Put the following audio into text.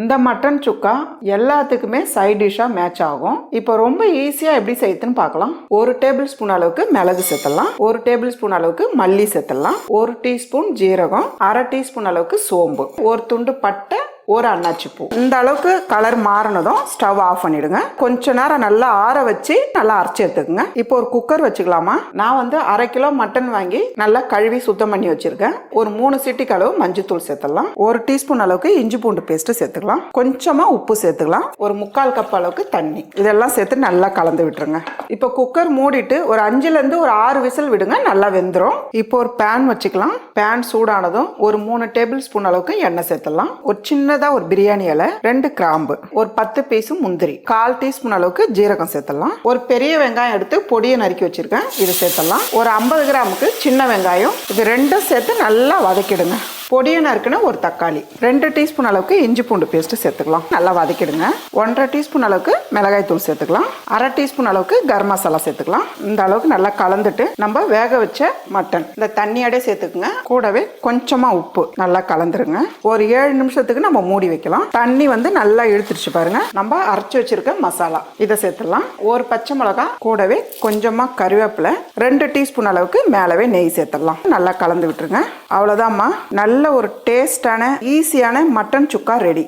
இந்த மட்டன் சுக்கா எல்லாத்துக்குமே side டிஷ்ஷா match ஆகும். இப்போ ரொம்ப ஈஸியா எப்படி செய்யுதுன்னு பார்க்கலாம். 1 டேபிள் ஸ்பூன் அளவுக்கு மிளகு சேர்த்துடலாம், 1 டேபிள் ஸ்பூன் அளவுக்கு மல்லி சேர்த்துடலாம், 1 டீஸ்பூன் ஜீரகம், 1/2 டீஸ்பூன் அளவுக்கு சோம்பு, 1 துண்டு பட்டை, 1 அன்னாச்சி பூ. இந்த அளவுக்கு கலர் மாறினதும் ஸ்டவ் ஆஃப் பண்ணிடுங்க. கொஞ்ச நேரம் நல்லா ஆற வச்சு நல்லா அரைச்சி எடுத்துக்கோங்க. இப்போ ஒரு குக்கர் வச்சுக்கலாமா? நான் வந்து 1/2 கிலோ மட்டன் வாங்கி நல்லா கழுவி சுத்தம் பண்ணி வச்சிருக்கேன். ஒரு 3 சிட்டிக்கு அளவு மஞ்சத்தூள் சேர்த்துடலாம், 1 டீஸ்பூன் அளவுக்கு இஞ்சி பூண்டு பேஸ்ட் சேர்த்துக்கலாம், கொஞ்சமா உப்பு சேர்த்துக்கலாம், ஒரு 3/4 கப் அளவுக்கு தண்ணி, இதெல்லாம் சேர்த்து நல்லா கலந்து விட்டுருங்க. இப்போ குக்கர் மூடிட்டு ஒரு 5ல இருந்து ஒரு 6 விசில் விடுங்க, நல்லா வெந்துடும். இப்போ ஒரு பேன் வச்சுக்கலாம். பேன் சூடானதும் ஒரு 3 டேபிள் ஸ்பூன் அளவுக்கு எண்ணெய் சேர்த்துடலாம். ஒரு சின்ன ஒரு பிரியாணி இலை, 2 கிராம்பு, ஒரு 10 பீஸ் முந்திரி, 1/4 டீஸ்பூன் அளவுக்கு ஜீரகம் சேர்த்துடலாம். ஒரு பெரிய வெங்காயம் எடுத்து பொடியை நறுக்கி வச்சிருக்கேன், இது சேர்த்துடலாம். ஒரு 50 கிராமுக்கு சின்ன வெங்காயம், இது ரெண்டும் சேர்த்து நல்லா வதக்கிடுங்க. பொடியை நறுக்குன ஒரு தக்காளி, 2 டீஸ்பூன் அளவுக்கு இஞ்சி பூண்டு பேஸ்ட் சேர்த்துக்கலாம், நல்லா வதக்கிடுங்க. 1/2 டீஸ்பூன் அளவுக்கு மிளகாய் தூள் சேர்த்துக்கலாம், 1/2 டீஸ்பூன் அளவுக்கு கரம் மசாலா சேர்த்துக்கலாம். இந்த அளவுக்கு நல்லா கலந்துட்டு நம்ம வேக வச்ச மட்டன் இந்த தண்ணியோட சேர்த்துக்குங்க. கூடவே கொஞ்சமா உப்பு நல்லா கலந்துருங்க. ஒரு 7 நிமிஷத்துக்கு நம்ம மூடி வைக்கலாம். தண்ணி வந்து நல்லா இழுத்துருச்சு பாருங்க. நம்ம அரைச்சி வச்சிருக்க மசாலா இதை சேர்த்துடலாம். ஒரு பச்சை மிளகாய், கூடவே கொஞ்சமா கருவேப்பிலை, 2 டீஸ்பூன் அளவுக்கு மேலவே நெய் சேர்த்துடலாம். நல்லா கலந்து விட்டுருங்க. அவ்வளவுதான்மா, நல்ல ஒரு டேஸ்டான ஈஸியான மட்டன் சுக்கா ரெடி.